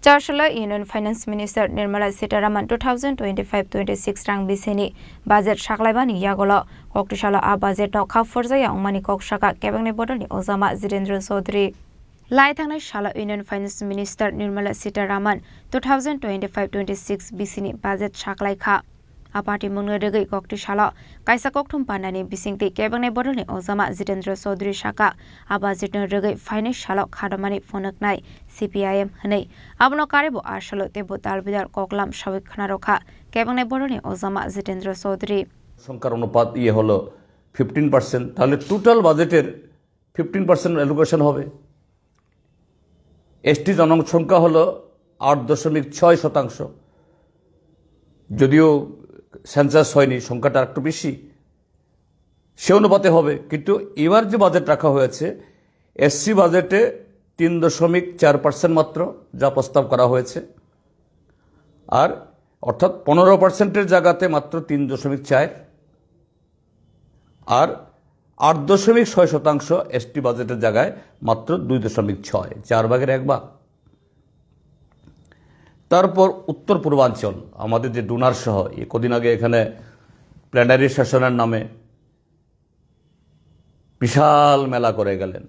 Charshala Union Finance Minister Nirmala Sitharaman 2025-26 rang bisini budget shaklaibani yagolo koktishala a budget no khaforjaya ongmani kokshaka cabinet bodoni Ozama Zirendra Chaudhary Lai thangnai Shala Union Finance Minister Nirmala Sitharaman 2025-26 bisini budget shaklaikha Apati mungadegi koktishala kaisa kokthum panani bisingti cabinet bodoni Ozama Zirendra Chaudhary shaka abajitno regi finance shala khadamani phonaknai CPIM hanei abno karebo ashalo tebo talbidar koklam shawikhana rokha cabinet bodoni Ozama Zirendra Chaudhary সংখ্যার অনুপাত হলো 15% তাহলে total বাজেটের 15% allocation হবে ST জনসংখ্যা হলো 8.6% যদিও census হয়নি সংখ্যাটা একটু বেশি সে অনুপাতে হবে কিন্তু এবার যে বাজেট রাখা হয়েছে এসসি বাজেটে 3.4% মাত্র যা প্রস্তাব করা হয়েছে আর অর্থাৎ 15%-এর জায়গাতে মাত্র 3.4 আর 8.6% এসটি বাজেটের জায়গায় মাত্র 2.6 4 ভাগের 1 ভাগ তারপর উত্তর পূর্বাঞ্চল আমাদের যে ডোনার সহ এই কদিন আগে এখানে প্ল্যানারি সেশনের নামে বিশাল মেলা করে গেলেন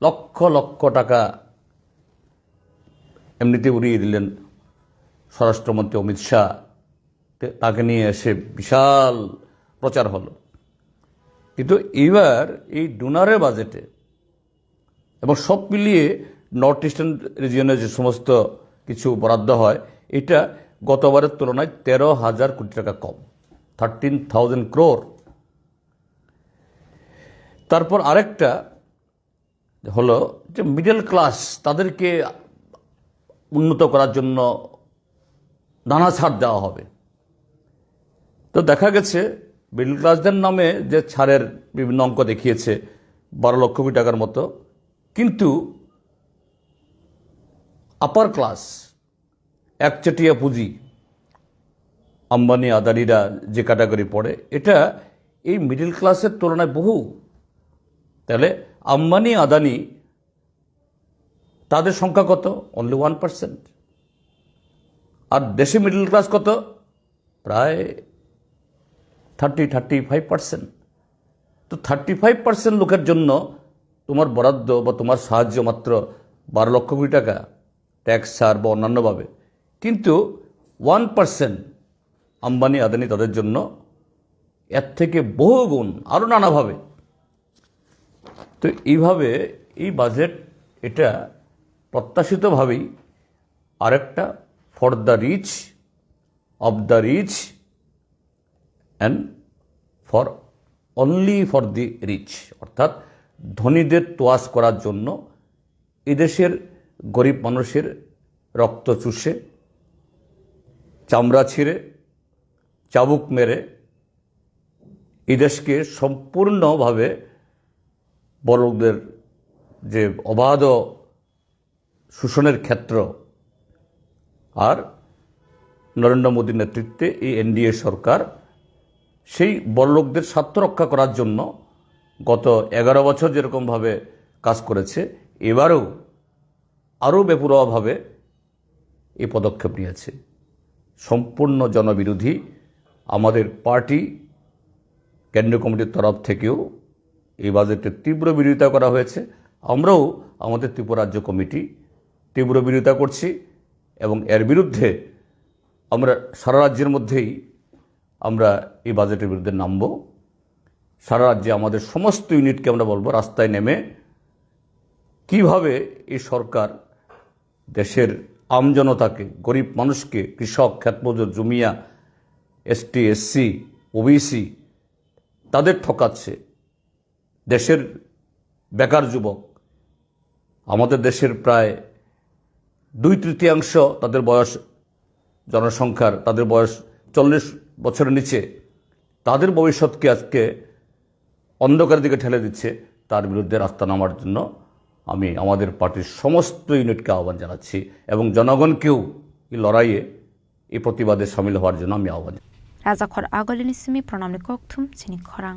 লক্ষ লক্ষ টাকা এমনিতে উড়িয়ে দিলেন স্বরাষ্ট্রমন্ত্রী অমিত শাহ তাকে নিয়ে এসে বিশাল প্রচার হলো কিন্তু এবার এই ডোনারের বাজেটে এবং সব মিলিয়ে নর্থ ইস্টার্ন রিজিয়নে যে সমস্ত কিছু বরাদ্দ হয় এটা গতবারের তুলনায় 13,000 কোটি টাকা কম 13,000 crore তারপর আরেকটা হলো যে মিডল ক্লাস তাদেরকে উন্নত করার জন্য নানা ছাড় দেওয়া হবে তো দেখা গেছে মিডল ক্লাসদের নামে যে ছাড়ের বিভিন্ন অঙ্ক দেখিয়েছে 12 লক্ষ কোটি টাকার মতো কিন্তু আপার ক্লাস একচেটিয়া পুঁজি আম্বানি আদানিরা যে ক্যাটাগরি পড়ে এটা এই মিডল ক্লাসের তুলনায় বহু তাহলে আম্বানি আদানি তাদের সংখ্যা কত অনলি 1% আর দেশে মিডল ক্লাস কত প্রায় 30-35% তো 35% লোকের জন্য তোমার বরাদ্দ বা তোমার সাহায্য মাত্র 12 লক্ষ কোটি টাকা ট্যাক্স ছাড় বা অন্যান্যভাবে কিন্তু 1% আম্বানি আদানি তাদের জন্য এর থেকে বহু গুণ আরও নানাভাবে তো এইভাবে এই বাজেট এটা প্রত্যাশিতভাবেই আরেকটা for the rich of the rich and only for the rich অর্থাৎ ধনীদের তোয়াজ করার জন্য এদেশের গরিব মানুষের রক্ত চুষে চামড়া ছিঁড়ে চাবুক মেরে এদেশকে সম্পূর্ণভাবে বড়লোকদের যে অবাধ শোষণের ক্ষেত্র আর নরেন্দ্র মোদীর নেতৃত্বে এই এনডিএ সরকার সেই বড়লোকদের স্বার্থ রক্ষা করার জন্য গত 11 বছর যেরকমভাবে কাজ করেছে এবারেও আরও বেপরোয়াভাবে এই পদক্ষেপ নিয়েছে সম্পূর্ণ জনবিরোধী আমাদের পার্টি কেন্দ্রীয় কমিটির তরফ থেকেও এই বাজেটের তীব্র বিরোধিতা করা হয়েছে আমরাও আমাদের ত্রিপুরা রাজ্য কমিটি তীব্র বিরোধিতা করছি এবং এর বিরুদ্ধে আমরা সারা রাজ্যের মধ্যেই আমরা এই বাজেটের বিরুদ্ধে নামব সারা রাজ্যে আমাদের সমস্ত ইউনিটকে আমরা বলবো রাস্তায় নেমে কিভাবে এই সরকার দেশের আমজনতাকে গরিব মানুষকে কৃষক ক্ষেতমজুর জমিয়া এসটি এসসি ওবিসি তাদের ঠকাচ্ছে দেশের বেকার যুবক আমাদের দেশের প্রায় 2/3 তাদের বয়স জনসংখ্যার তাদের বয়স 40 বছরের নিচে তাদের ভবিষ্যৎকে আজকে অন্ধকারের দিকে ঠেলে দিচ্ছে তার বিরুদ্ধে রাস্তা নামার জন্য আমি আমাদের পার্টির সমস্ত ইউনিটকে আহ্বান জানাচ্ছি এবং জনগণকেও এই লড়াইয়ে এই প্রতিবাদে সামিল হওয়ার জন্য আমি আহ্বান রাজাখর আগলিনিসমি প্রণামনি kokthum চিনি খরাং